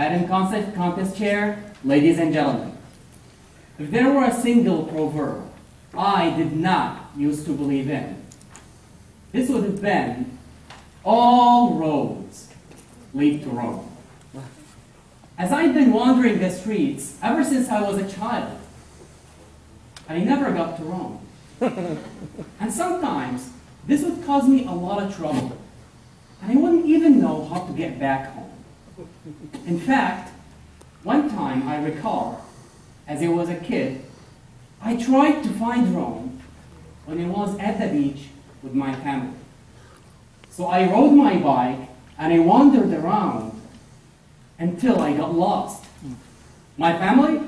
Batting contest chair, ladies and gentlemen. If there were a single proverb I did not used to believe in, this would have been, all roads lead to Rome. As I've been wandering the streets ever since I was a child, I never got to Rome. And sometimes this would cause me a lot of trouble, and I wouldn't even know how to get back home. In fact, one time I recall, as I was a kid, I tried to find Rome when I was at the beach with my family. So I rode my bike and I wandered around until I got lost. My family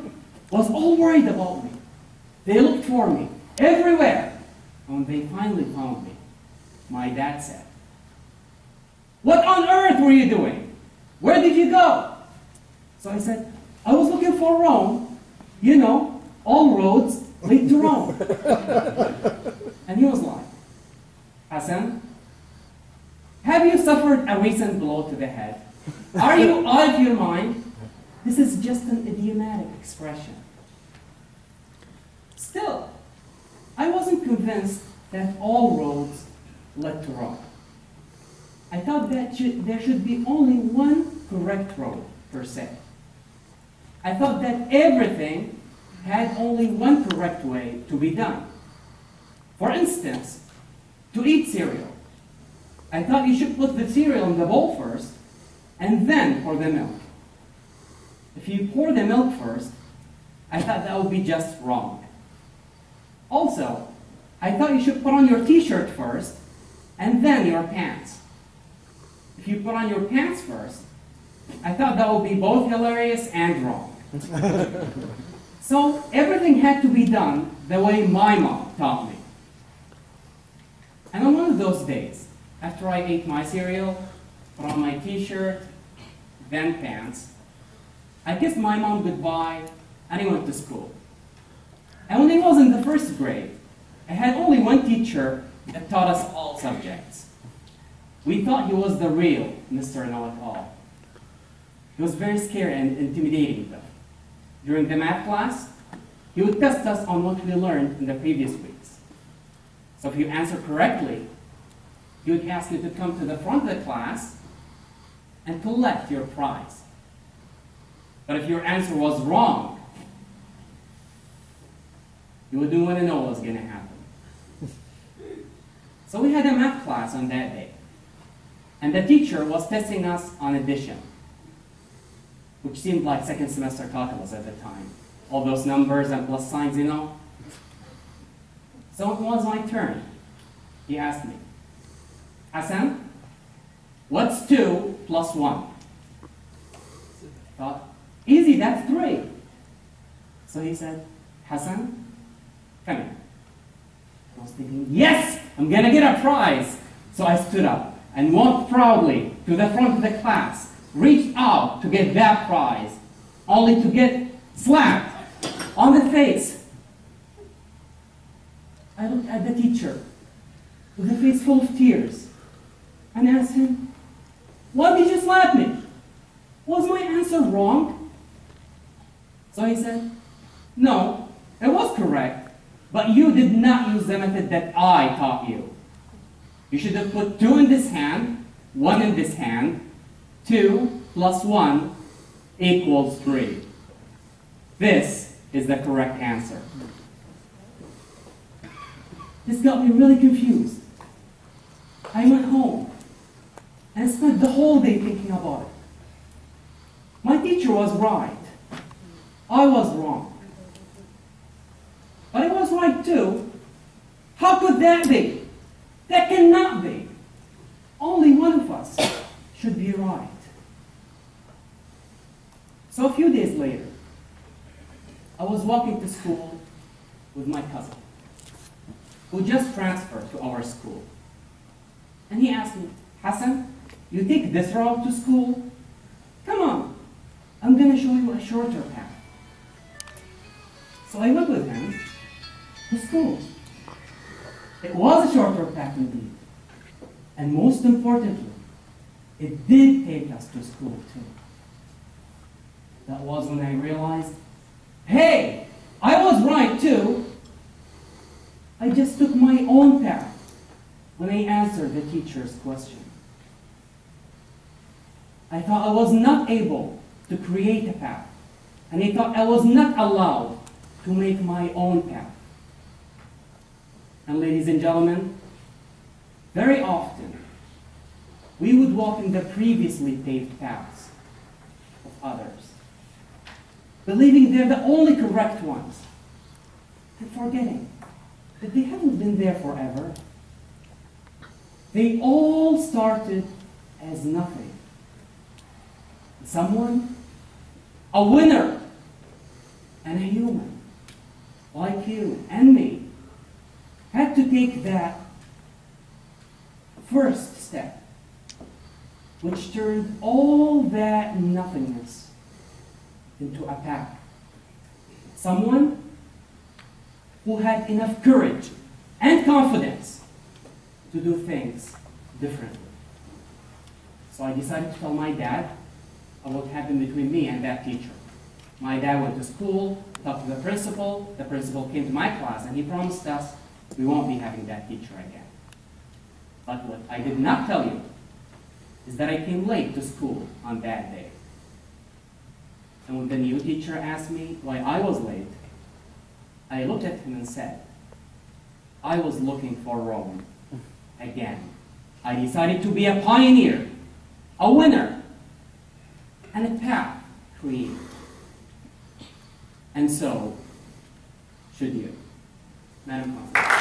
was all worried about me. They looked for me everywhere. And when they finally found me, my dad said, "What on earth were you doing? Where did you go?" So I said, "I was looking for Rome. You know, all roads lead to Rome." And he was like, "Hassan, have you suffered a recent blow to the head? Are you out of your mind? This is just an idiomatic expression." Still, I wasn't convinced that all roads led to Rome. I thought that there should be only one correct road, per se. I thought that everything had only one correct way to be done. For instance, to eat cereal. I thought you should put the cereal in the bowl first, and then pour the milk. If you pour the milk first, I thought that would be just wrong. Also, I thought you should put on your t-shirt first, and then your pants. If you put on your pants first, I thought that would be both hilarious and wrong. So everything had to be done the way my mom taught me. And on one of those days, after I ate my cereal, put on my t-shirt, then pants, I kissed my mom goodbye, and I went to school. And when I was in the first grade, I had only one teacher that taught us all subjects. We thought he was the real Mr. Know-It-All. He was very scary and intimidating, though. During the math class, he would test us on what we learned in the previous weeks. So if you answer correctly, he would ask you to come to the front of the class and collect your prize. But if your answer was wrong, you wouldn't want to know what was going to happen. So we had a math class on that day. And the teacher was testing us on addition, which seemed like second semester calculus at the time. All those numbers and plus signs, you know. So it was my turn. He asked me, "Hassan, what's 2 plus 1? I thought, easy, that's 3. So he said, "Hassan, come here." I was thinking, yes, I'm going to get a prize. So I stood up and walked proudly to the front of the class, reached out to get that prize, only to get slapped on the face. I looked at the teacher with a face full of tears and asked him, "Why did you slap me? Was my answer wrong?" So he said, "No, it was correct. But you did not use the method that I taught you. You should have put 2 in this hand, 1 in this hand. 2 plus 1 equals 3. This is the correct answer." This got me really confused. I went home and spent the whole day thinking about it. My teacher was right. I was wrong. But I was right too. How could that be? That cannot be. Only one of us should be right. So a few days later, I was walking to school with my cousin, who just transferred to our school. And he asked me, "Hassan, you take this route to school? Come on, I'm going to show you a shorter path." So I went with him to school. It was a shorter path indeed. And most importantly, it did take us to school too. That was when I realized, hey, I was right too. I just took my own path when I answered the teacher's question. I thought I was not able to create a path, and I thought I was not allowed to make my own path. And ladies and gentlemen, very often we would walk in the previously paved paths of others, believing they're the only correct ones, and forgetting that they haven't been there forever. They all started as nothing. Someone, a winner, and a human, like you and me, had to take that first step, which turned all that nothingness into a path. Someone who had enough courage and confidence to do things differently. So I decided to tell my dad what happened between me and that teacher. My dad went to school, talked to the principal came to my class, and he promised us we won't be having that teacher again. But what I did not tell you is that I came late to school on that day. And when the new teacher asked me why I was late, I looked at him and said, I was looking for Rome again. I decided to be a pioneer, a winner, and a path creator. And so should you. Madam Consul.